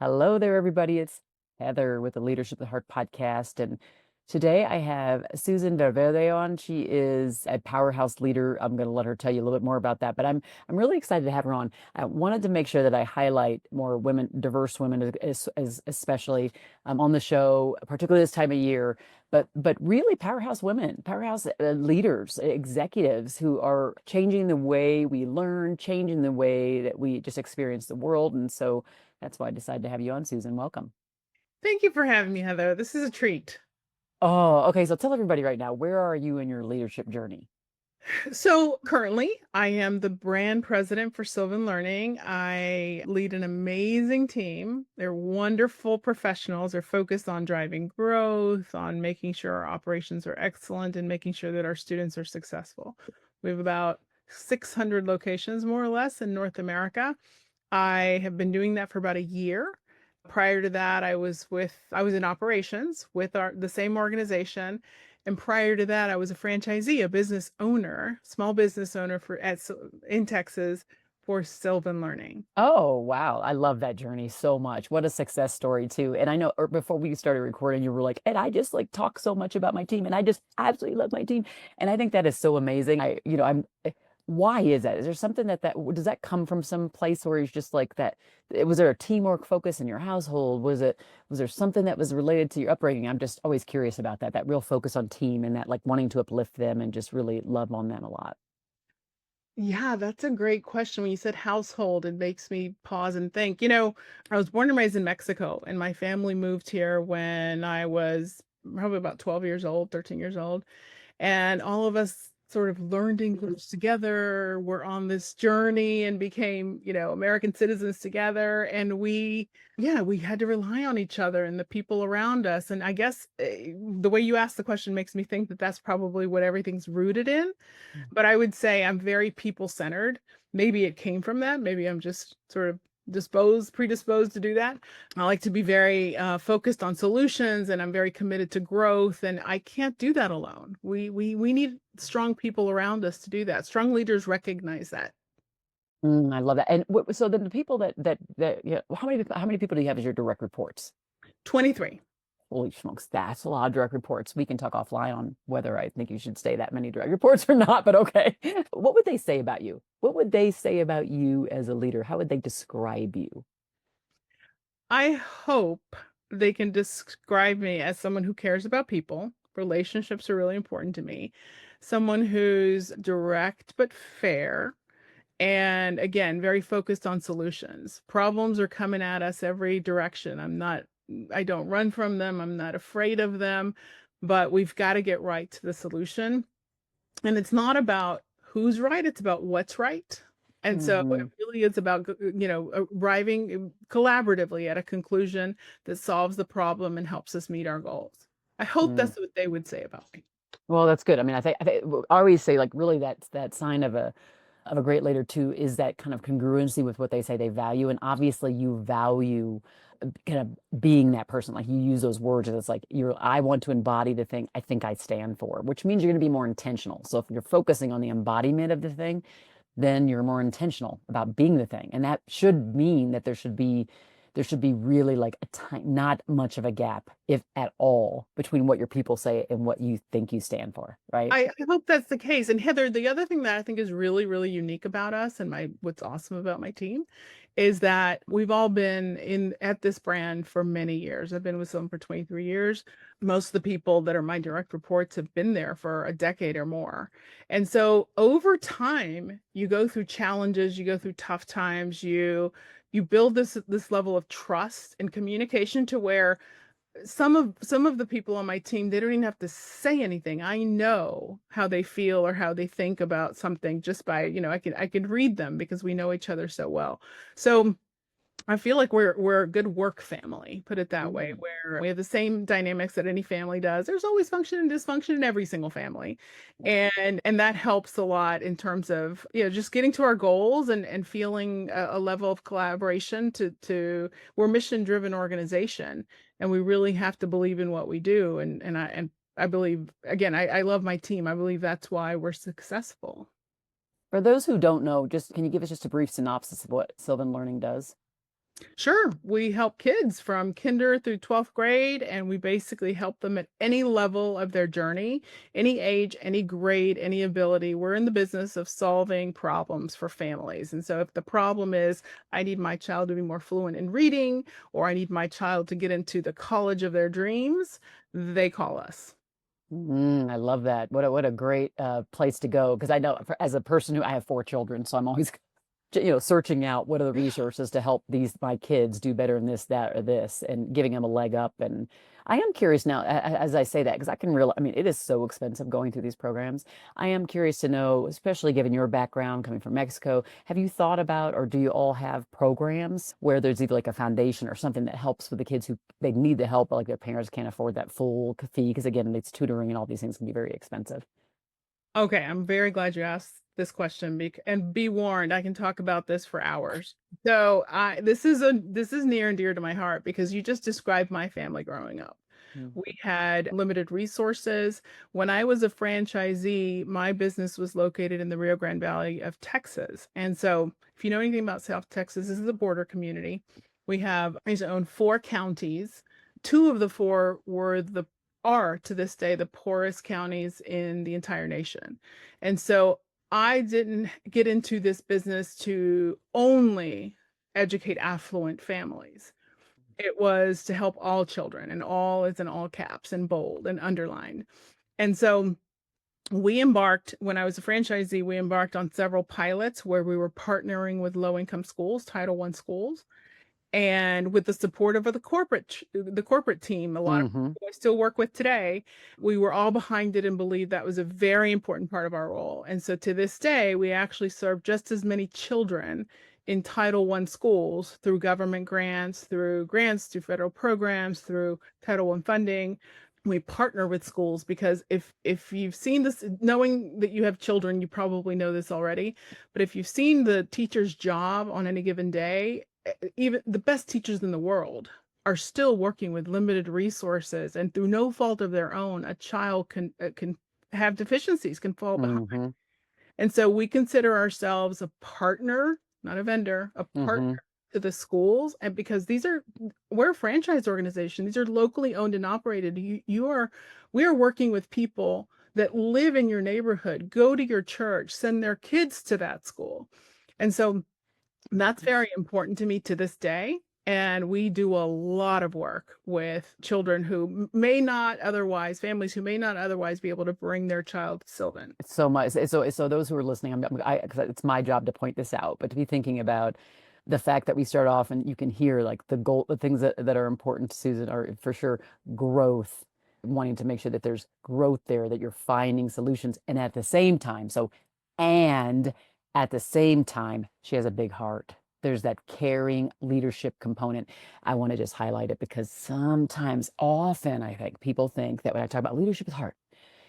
Hello there, everybody. It's Heather with the Leadership at Heart podcast. And today I have Susan Valverde on. She is a powerhouse leader. I'm going to let her tell you a little bit more about that, but I'm really excited to have her on. I wanted to make sure that I highlight more women, diverse women, as especially on the show, particularly this time of year. But really powerhouse women, powerhouse leaders, executives who are changing the way we learn, changing the way that we just experience the world. And so that's why I decided to have you on, Susan. Welcome. Thank you for having me, Heather. This is a treat. Oh, okay. So tell everybody right now, where are you in your leadership journey? So currently, I am the brand president for Sylvan Learning. I lead an amazing team. They're wonderful professionals. They're focused on driving growth, on making sure our operations are excellent, and making sure that our students are successful. We have about 600 locations, more or less, in North America. I have been doing that for about a year. Prior to that, I was in operations with the same organization. And prior to that, I was a franchisee, a business owner, small business owner in Texas for Sylvan Learning. Oh, wow. I love that journey so much. What a success story, too. And I know before we started recording, you were like, and I just like talk so much about my team and I just absolutely love my team. And I think that is so amazing. Why is that? Is there something does that come from some place where it's just like that? Was there a teamwork focus in your household? Was there something that was related to your upbringing? I'm just always curious about that real focus on team and that like wanting to uplift them and just really love on them a lot. Yeah, that's a great question. When you said household, it makes me pause and think. I was born and raised in Mexico, and my family moved here when I was probably about 12 years old, 13 years old. And all of us sort of learned English together. We're on this journey and became, American citizens together. And we had to rely on each other and the people around us. And I guess the way you asked the question makes me think that that's probably what everything's rooted in. But I would say I'm very people-centered. Maybe it came from that. Maybe I'm just sort of predisposed to do that. I like to be very focused on solutions, and I'm very committed to growth. And I can't do that alone. We need strong people around us to do that. Strong leaders recognize that. I love that. And so then the people that how many people do you have as your direct reports? 23. Holy smokes, that's a lot of direct reports. We can talk offline on whether I think you should say that many direct reports or not, but okay. What would they say about you? What would they say about you as a leader? How would they describe you? I hope they can describe me as someone who cares about people. Relationships are really important to me. Someone who's direct but fair. And again, very focused on solutions. Problems are coming at us every direction. I don't run from them. I'm not afraid of them, but we've got to get right to the solution. And it's not about who's right, it's about what's right. And so it Hmm. really is about, arriving collaboratively at a conclusion that solves the problem and helps us meet our goals. I hope that's what they would say about me. Well, that's good. I mean, I always say like really that's that sign of a great leader too is that kind of congruency with what they say they value. And obviously you value kind of being that person. Like you use those words and it's like I want to embody the thing I think I stand for, which means you're going to be more intentional. So if you're focusing on the embodiment of the thing, then you're more intentional about being the thing. And that should mean that there should be really like not much of a gap, if at all, between what your people say and what you think you stand for, right? I hope that's the case. And Heather, the other thing that I think is really, really unique about us and my what's awesome about my team is that we've all been in at this brand for many years. I've been with them for 23 years. Most of the people that are my direct reports have been there for a decade or more. And so over time, you go through challenges, you go through tough times, you build this level of trust and communication to where some of the people on my team, they don't even have to say anything. I know how they feel or how they think about something just by, I can read them because we know each other so well. So I feel like we're a good work family, put it that way, Mm. where we have the same dynamics that any family does. There's always function and dysfunction in every single family. And that helps a lot in terms of, just getting to our goals and feeling a level of collaboration to we're mission driven organization and we really have to believe in what we do. And I believe again, I love my team. I believe that's why we're successful. For those who don't know, just can you give us just a brief synopsis of what Sylvan Learning does? Sure. We help kids from kinder through 12th grade, and we basically help them at any level of their journey, any age, any grade, any ability. We're in the business of solving problems for families. And so if the problem is, I need my child to be more fluent in reading, or I need my child to get into the college of their dreams, they call us. I love that. What a great place to go. Because I know as a person who I have 4 children, so I'm always searching out what are the resources to help these my kids do better in this, that, or this, and giving them a leg up. And I am curious now, as I say that, because I can realize, I mean, it is so expensive going through these programs. I am curious to know, especially given your background coming from Mexico, have you thought about, or do you all have programs where there's either like a foundation or something that helps with the kids who they need the help, but like their parents can't afford that full fee? Because again, it's tutoring and all these things can be very expensive. Okay, I'm very glad you asked this question and be warned, I can talk about this for hours. So, this is near and dear to my heart because you just described my family growing up. Mm. We had limited resources. When I was a franchisee, my business was located in the Rio Grande Valley of Texas. And so, if you know anything about South Texas, this is a border community. I used to own 4 counties. Two of the four are to this day the poorest counties in the entire nation. And so I didn't get into this business to only educate affluent families. It was to help all children, and all is in all caps and bold and underlined. And so when I was a franchisee, we embarked on several pilots where we were partnering with low income schools, Title I schools, and with the support of the corporate team, a lot of Hmm. people I still work with today, we were all behind it and believed that was a very important part of our role. And so to this day, we actually serve just as many children in Title I schools through government grants, through federal programs, through Title I funding. We partner with schools because if you've seen this, knowing that you have children, you probably know this already. But if you've seen the teacher's job on any given day, even the best teachers in the world are still working with limited resources, and through no fault of their own, a child can have deficiencies, can fall behind. Hmm. And so we consider ourselves a partner, not a vendor, a partner Hmm. to the schools. And because we're a franchise organization, these are locally owned and operated. We are working with people that live in your neighborhood, go to your church, send their kids to that school. And so that's very important to me to this day. And we do a lot of work with children families who may not otherwise be able to bring their child to Sylvan. So much. So those who are listening, because it's my job to point this out, but to be thinking about the fact that we start off and you can hear like the things that are important to Susan are for sure growth, wanting to make sure that there's growth there, that you're finding solutions. And at the same time, she has a big heart. There's that caring leadership component. I want to just highlight it because often, I think people think that when I talk about leadership is hard.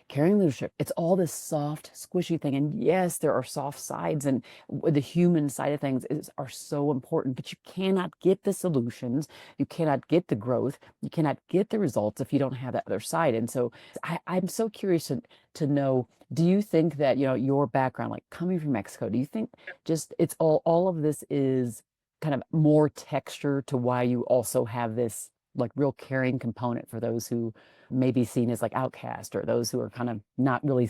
Caring leadership, it's all this soft, squishy thing. And yes, there are soft sides, and the human side of things are so important, but you cannot get the solutions. You cannot get the growth. You cannot get the results if you don't have that other side. And so I'm so curious to know, do you think that, your background, like coming from Mexico, do you think just all of this is kind of more texture to why you also have this like real caring component for those who may be seen as like outcast, or those who are kind of not really,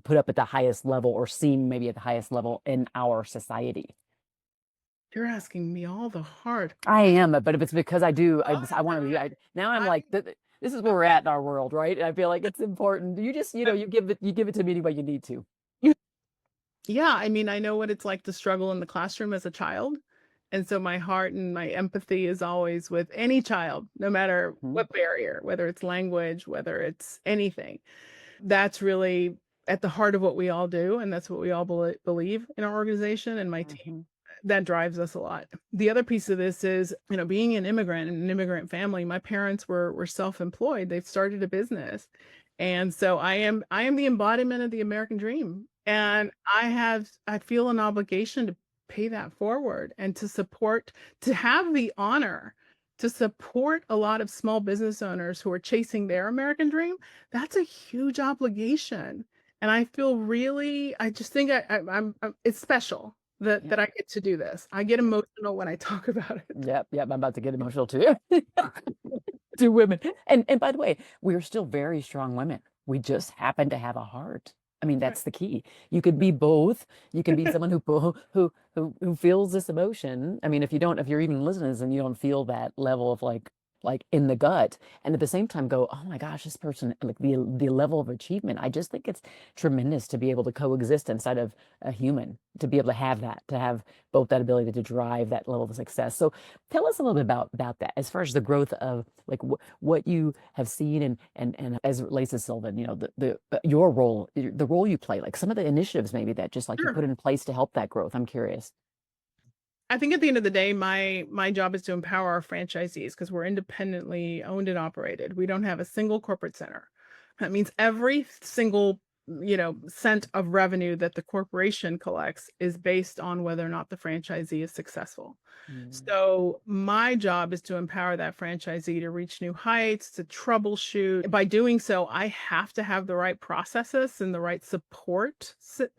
put up at the highest level or seen maybe at the highest level in our society? You're asking me all the hard I questions. am, but if it's because Oh, I no, want to no, be, no. now I'm I like, this is where we're at in our world, right? And I feel like it's important. You just, you give it to me any way you need to. Yeah, I mean, I know what it's like to struggle in the classroom as a child. And so my heart and my empathy is always with any child, no matter Hmm. what barrier, whether it's language, whether it's anything. That's really at the heart of what we all do. And that's what we all believe in our organization and my team. Hmm. That drives us a lot. The other piece of this is, being an immigrant in an immigrant family, my parents were self-employed. They've started a business. And so I am the embodiment of the American dream. And I feel an obligation to pay that forward and to have the honor to support a lot of small business owners who are chasing their American dream. That's a huge obligation. And I feel really, I just think it's special that Yep. I get to do this. I get emotional when I talk about it. Yep. Yep. I'm about to get emotional too. Two women. And by the way, we're still very strong women. We just happen to have a heart. I mean, Right. that's the key. You could be both. You can be someone who feels this emotion. I mean, if you're even listeners and you don't feel that level of like in the gut, and at the same time go, oh my gosh, this person, like the level of achievement. I just think it's tremendous to be able to coexist inside of a human, to be able to have that, to have both that ability to drive that level of success. So tell us a little bit about that as far as the growth of like what you have seen and as it relates to Sylvan, the your role, the role you play, like some of the initiatives maybe that just like you Sure. put in place to help that growth. I'm curious. I think at the end of the day, my job is to empower our franchisees because we're independently owned and operated. We don't have a single corporate center. That means every single, cent of revenue that the corporation collects is based on whether or not the franchisee is successful. Mm, So my job is to empower that franchisee to reach new heights, to troubleshoot. By doing so, I have to have the right processes and the right support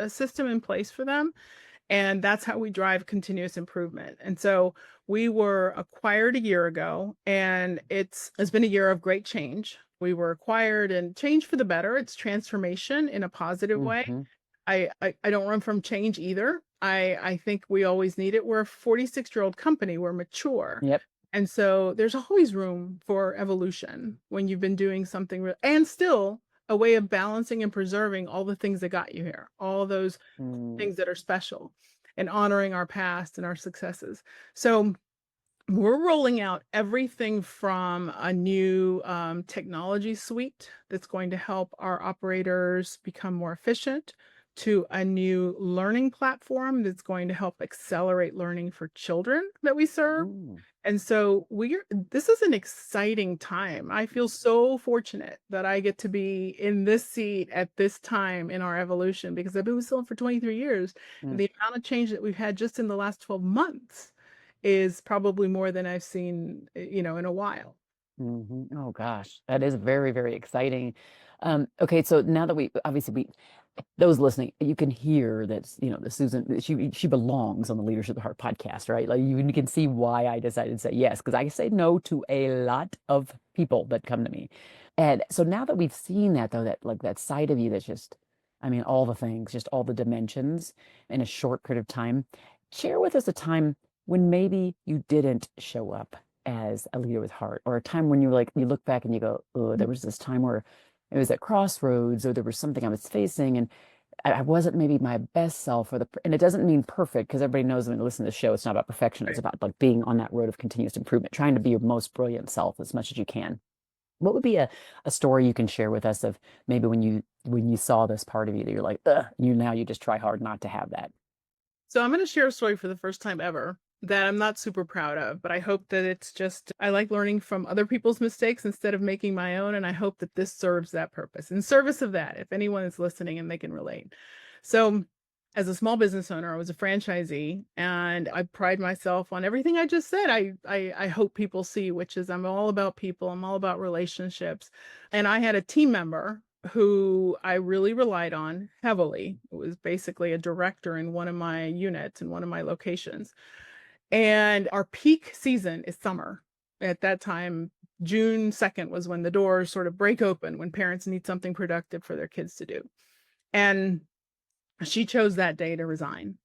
system in place for them, and that's how we drive continuous improvement. And so we were acquired a year ago, and it's been a year of great change. We were acquired and change for the better. It's transformation in a positive way. hmm I don't run from change either. I think we always need it. We're a 46-year-old company. We're mature. Yep. And so there's always room for evolution when you've been doing something and still a way of balancing and preserving all the things that got you here, all those Mm, things that are special, and honoring our past and our successes. So we're rolling out everything from a new technology suite that's going to help our operators become more efficient, to a new learning platform that's going to help accelerate learning for children that we serve. mm, And so this is an exciting time. I feel so fortunate that I get to be in this seat at this time in our evolution, because I've been with Sylvan for 23 years. And mm, the amount of change that we've had just in the last 12 months is probably more than I've seen, in a while. Oh gosh, that is very, very exciting. Okay, so now that we obviously we those listening, you can hear that, the Susan, she belongs on the Leadership of the Heart podcast, right? Like you can see why I decided to say yes, because I say no to a lot of people that come to me. And so now that we've seen that though, that like that side of you that's just, I mean, all the things, just all the dimensions in a short period of time, share with us a time when maybe you didn't show up as a leader with heart, or a time when you look back and you go, oh, there was this time where it was at crossroads, or there was something I was facing, and I wasn't maybe my best self, and it doesn't mean perfect, because everybody knows when you listen to the show, it's not about perfection. It's Right. about like being on that road of continuous improvement, trying to be your most brilliant self as much as you can. What would be a story you can share with us of maybe when you saw this part of you that you're like, ugh, you just try hard not to have that. So I'm going to share a story for the first time ever that I'm not super proud of, but I hope that it's just, I like learning from other people's mistakes instead of making my own. And I hope that this serves that purpose, in service of that, if anyone is listening and they can relate. So, as a small business owner, I was a franchisee, and I pride myself on everything I just said. I hope people see, which is I'm all about people, I'm all about relationships. And I had a team member who I really relied on heavily. It was basically a director in one of my units in one of my locations. And our peak season is summer. At that time, June 2nd was when the doors sort of break open, when parents need something productive for their kids to do. And she chose that day to resign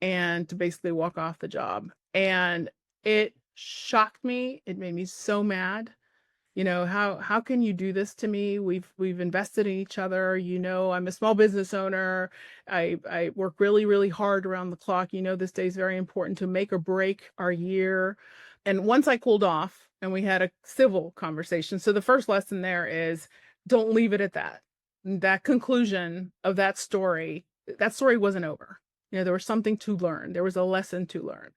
and to basically walk off the job. And it shocked me. It made me so mad. How can you do this to me? We've invested in each other. I'm a small business owner. I work really, really hard around the clock. This day is very important to make or break our year. And once I cooled off and we had a civil conversation. So the first lesson there is, don't leave it at that. That conclusion of that story wasn't over. There was something to learn. There was a lesson to learn.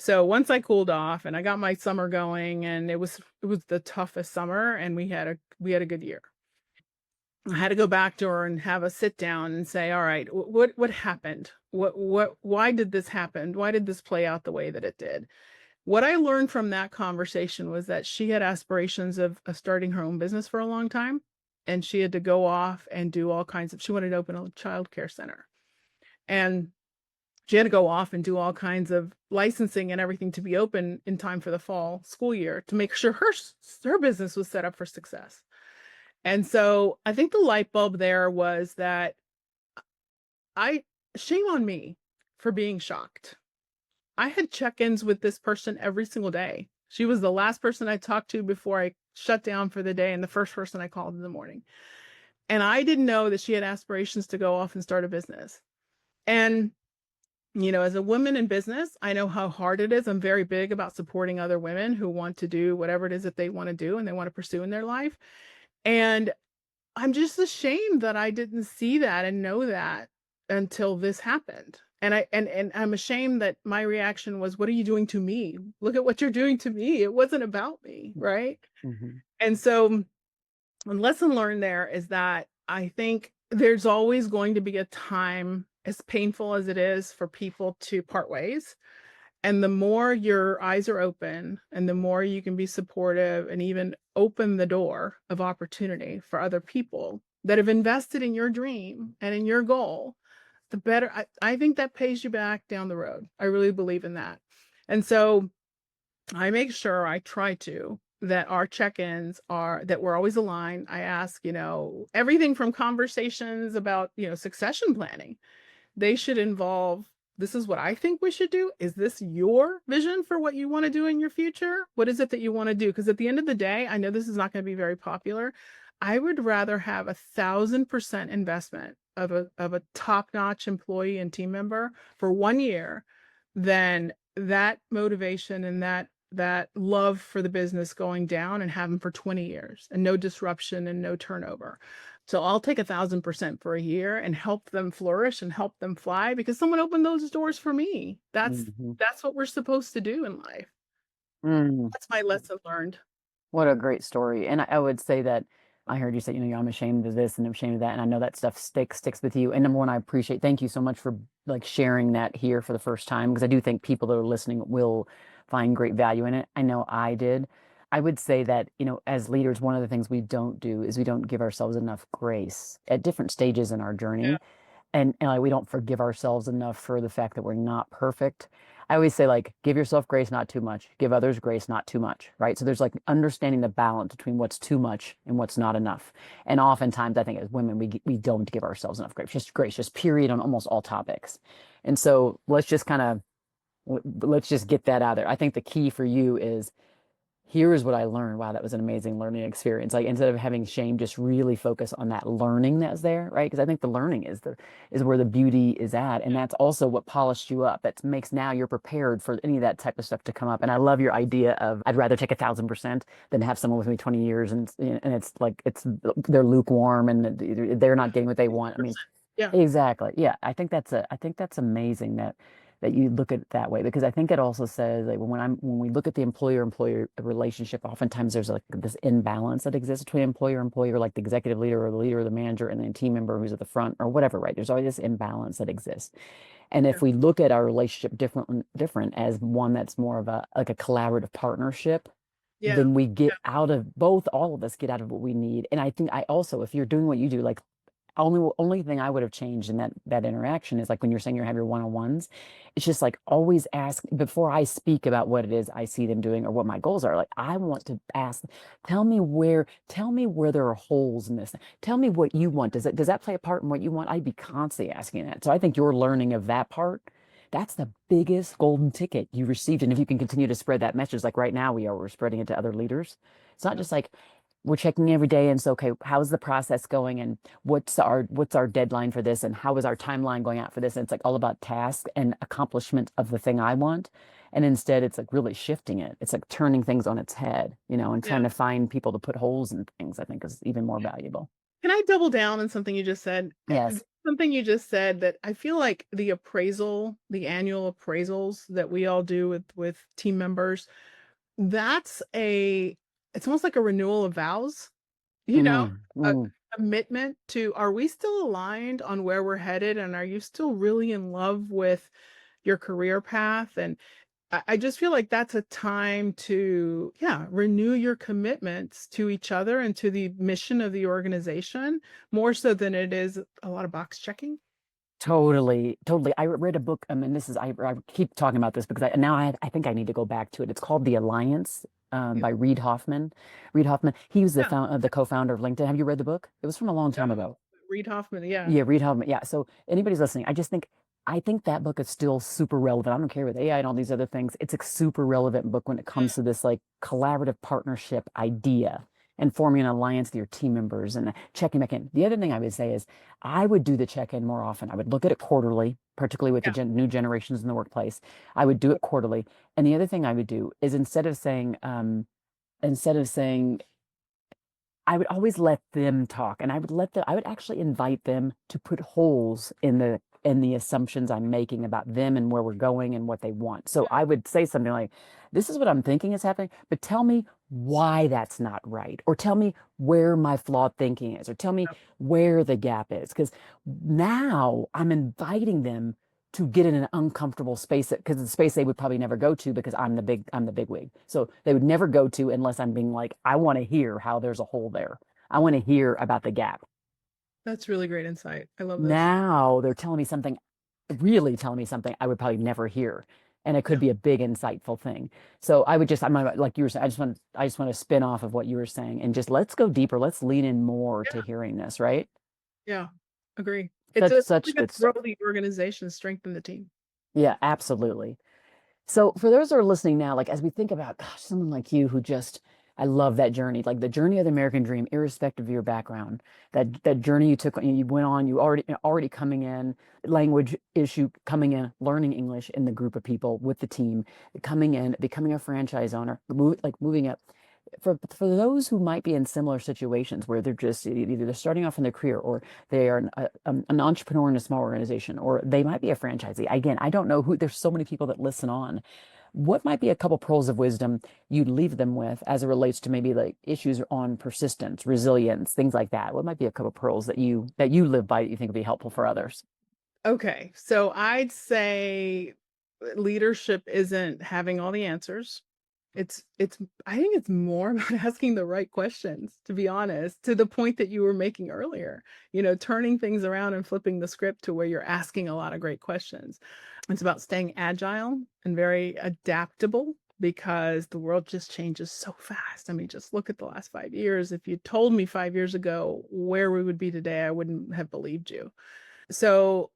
So once I cooled off and I got my summer going, and it was the toughest summer, and we had a good year. I had to go back to her and have a sit down and say, all right, what happened? Why did this happen? Why did this play out the way that it did? What I learned from that conversation was that she had aspirations of starting her own business for a long time, and she had to go off and do all kinds of, she wanted to open a child care center. And she had to go off and do all kinds of licensing and everything to be open in time for the fall school year to make sure her business was set up for success. And so I think the light bulb there was that I shame on me for being shocked. I had check-ins with this person every single day. She was the last person I talked to before I shut down for the day and the first person I called in the morning. And I didn't know that she had aspirations to go off and start a business. And, as a woman in business, I know how hard it is. I'm very big about supporting other women who want to do whatever it is that they want to do and they want to pursue in their life. And I'm just ashamed that I didn't see that and know that until this happened. And I'm ashamed that my reaction was, "What are you doing to me? Look at what you're doing to me." It wasn't about me, right? Mhm. And so a lesson learned there is that I think there's always going to be a time, as painful as it is for people to part ways. And the more your eyes are open and the more you can be supportive and even open the door of opportunity for other people that have invested in your dream and in your goal, the better. I think that pays you back down the road. I really believe in that. And so I make sure I try to that our check-ins are that we're always aligned. I ask, everything from conversations about, succession planning. They should involve, this is what I think we should do. Is this your vision for what you want to do in your future? What is it that you want to do? Because at the end of the day, I know this is not going to be very popular. I would rather have 1,000% investment of a top-notch employee and team member for 1 year than that motivation and that love for the business going down and have them for 20 years and no disruption and no turnover. So I'll take 1,000% for a year and help them flourish and help them fly because someone opened those doors for me. Mhm. That's what we're supposed to do in life. Mm. That's my lesson learned. What a great story. And I would say that I heard you say, I'm ashamed of this and I'm ashamed of that. And I know that stuff sticks with you. And number one, I appreciate, thank you so much for like sharing that here for the first time, because I do think people that are listening will find great value in it. I know I did. I would say that, as leaders, one of the things we don't do is we don't give ourselves enough grace at different stages in our Yeah. journey. And like, we don't forgive ourselves enough for the fact that we're not perfect. I always say, like, give yourself grace, not too much. Give others grace, not too much, right? So there's like understanding the balance between what's too much and what's not enough. And oftentimes, I think as women, we don't give ourselves enough grace, just period on almost all topics. And so let's just get that out there. I think the key for you is, here is what I learned. Wow, that was an amazing learning experience. Like, instead of having shame, just really focus on that learning that's there, right? Because I think the learning is where the beauty is at, and that's also what polished you up. That makes now you're prepared for any of that type of stuff to come up. And I love your idea of, I'd rather take 1,000% than have someone with me 20 years and it's like they're lukewarm and they're not getting what they want. I mean, 100%. Yeah. exactly. Yeah, I think that's amazing that you look at it that way, because I think it also says, like, when we look at the employer-employer relationship, oftentimes there's like this imbalance that exists between employer-employer, like the executive leader or the leader or the manager, and then a team member who's at the front or whatever, right? There's always this imbalance that exists. And Yeah. if we look at our relationship different as one that's more of a like a collaborative partnership, Yeah. then we get out of all of us get out of what we need. And I think I also, if you're doing what you do, like, only thing I would have changed in that interaction is, like, when you're saying you have your one-on-ones, it's just like, always ask before I speak about what it is I see them doing or what my goals are. Like, I want to ask, tell me where there are holes in this. Tell me what you want. Does that play a part in what you want? I'd be constantly asking that. So I think your learning of that part, that's the biggest golden ticket you received. And if you can continue to spread that message, like right now we're spreading it to other leaders. It's not just like we're checking every day and so, okay, how's the process going and what's our deadline for this and how is our timeline going out for this? And it's like all about task and accomplishment of the thing I want. And instead it's like really shifting it. It's like turning things on its head, and Yeah. trying to find people to put holes in things, I think, is even more valuable. Can I double down on something you just said? Yes. Something you just said that I feel like the annual appraisals that we all do with team members, that's it's almost like a renewal of vows, you know, Mm, a mm. commitment to, are we still aligned on where we're headed? And are you still really in love with your career path? And I just feel like that's a time to, yeah, renew your commitments to each other and to the mission of the organization more so than it is a lot of box checking. Totally, totally. I read a book, and this is I keep talking about this because I think I need to go back to it. It's called The Alliance, Yeah. by Reid Hoffman. Reid Hoffman. He was Yeah. the co-founder of LinkedIn. Have you read the book? It was from a long time No. ago. Reid Hoffman, yeah. Yeah, Reid Hoffman. Yeah. So anybody's listening, I think that book is still super relevant. I don't care with AI and all these other things. It's a super relevant book when it comes to this like collaborative partnership idea and forming an alliance with your team members and checking back in. The other thing I would say is I would do the check-in more often. I would look at it quarterly, particularly with the Yeah. new generations in the workplace. I would do it quarterly. And the other thing I would do is instead of saying I would always let them talk, and I would actually invite them to put holes in the assumptions I'm making about them and where we're going and what they want. So I would say something like, "This is what I'm thinking is happening, but tell me why that's not right, or tell me where my flawed thinking is, or tell me where the gap is." Because now I'm inviting them to get in an uncomfortable space because it's a space they would probably never go to because I'm the big wig. So they would never go to unless I'm being like, I want to hear how there's a hole there. I want to hear about the gap. That's really great insight. I love this. Now they're telling me something, really telling me something I would probably never hear. And it could Yeah. be a big insightful thing. So I'm like you were saying, I just want to spin off of what you were saying and just let's go deeper. Let's lean in more to Yeah. hearing this, right? Yeah. Agree. It's Such a such really good good to grow stuff. the organization, strengthen the team. Yeah, absolutely. So for those who are listening now, like as we think about, gosh, someone like you who just, I love that journey, like the journey of the American dream, irrespective of your background, that journey you took, you went on, already coming in, language issue, coming in, learning English in the group of people with the team, coming in, becoming a franchise owner, moving up. For those who might be in similar situations where they're just either they're starting off in their career or they are an entrepreneur in a small organization or they might be a franchisee. Again, I don't know who, there's so many people that listen on. What might be a couple pearls of wisdom you'd leave them with as it relates to maybe like issues on persistence, resilience, things like that? What might be a couple pearls that you live by that you think would be helpful for others? Okay. So I'd say leadership isn't having all the answers. It's I think it's more about asking the right questions, to be honest, to the point that you were making earlier. Turning things around and flipping the script to where you're asking a lot of great questions. It's about staying agile and very adaptable because the world just changes so fast. I mean, just look at the last 5 years. If you told me 5 years ago where we would be today, I wouldn't have believed you. So,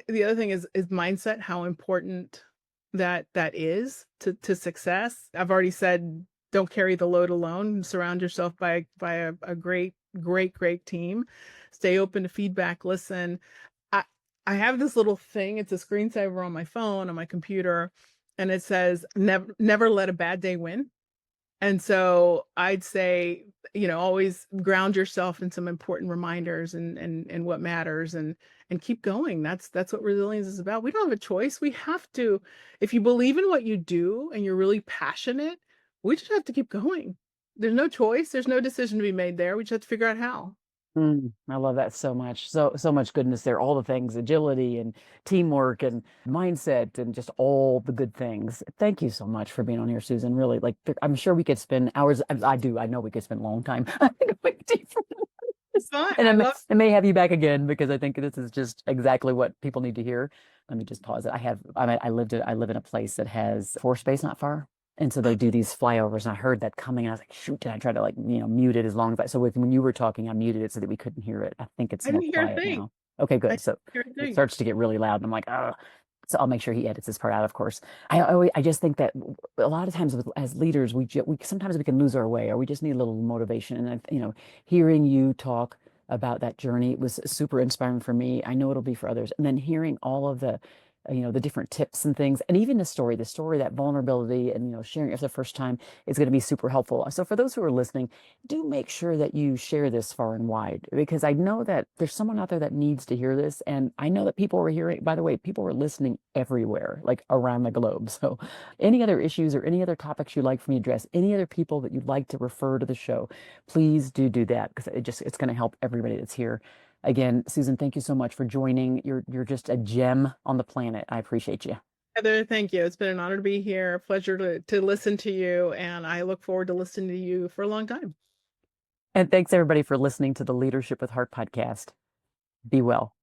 the other thing is mindset, how important that is to success. I've already said, don't carry the load alone. Surround yourself by a great team. Stay open to feedback. Listen, I I have this little thing. It's a screensaver on my phone, on my computer, and it says, never let a bad day win. And so I'd say, always ground yourself in some important reminders and what matters and keep going. That's what resilience is about. We don't have a choice. We have to, if you believe in what you do and you're really passionate, we just have to keep going. There's no choice. There's no decision to be made there. We just have to figure out how. I love that so much. So much goodness there. All the things, agility and teamwork and mindset and just all the good things. Thank you so much for being on here, Susan. Really, like I'm sure we could spend hours. I do. I know we could spend a long time. I think we could for It's this. fun. And I love I may have you back again because I think this is just exactly what people need to hear. Let me just pause it. I live in a place that has forest space not far. And so they do these flyovers, and I heard that coming, and I was like, shoot, and I tried to like, mute it as long as I, so when you were talking, I muted it so that we couldn't hear it. I think it's I more didn't hear a quiet thing. now. Okay, I good. didn't So hear a it thing. starts to get really loud, and I'm like, oh, so I'll make sure he edits this part out, of course. I just think that a lot of times as leaders, we sometimes we can lose our way, or we just need a little motivation. And hearing you talk about that journey was super inspiring for me. I know it'll be for others. And then hearing all of the the different tips and things, and even the story, that vulnerability, and sharing it for the first time is going to be super helpful. So for those who are listening, do make sure that you share this far and wide, because I know that there's someone out there that needs to hear this. And I know that people were hearing, by the way, people were listening everywhere, like around the globe. So any other issues or any other topics you'd like for me to address, any other people that you'd like to refer to the show, please do that, because it's going to help everybody that's here. Again, Susan, thank you so much for joining. You're just a gem on the planet. I appreciate you. Heather, thank you. It's been an honor to be here. A pleasure to listen to you, and I look forward to listening to you for a long time. And thanks everybody for listening to the Leadership with Heart podcast. Be well.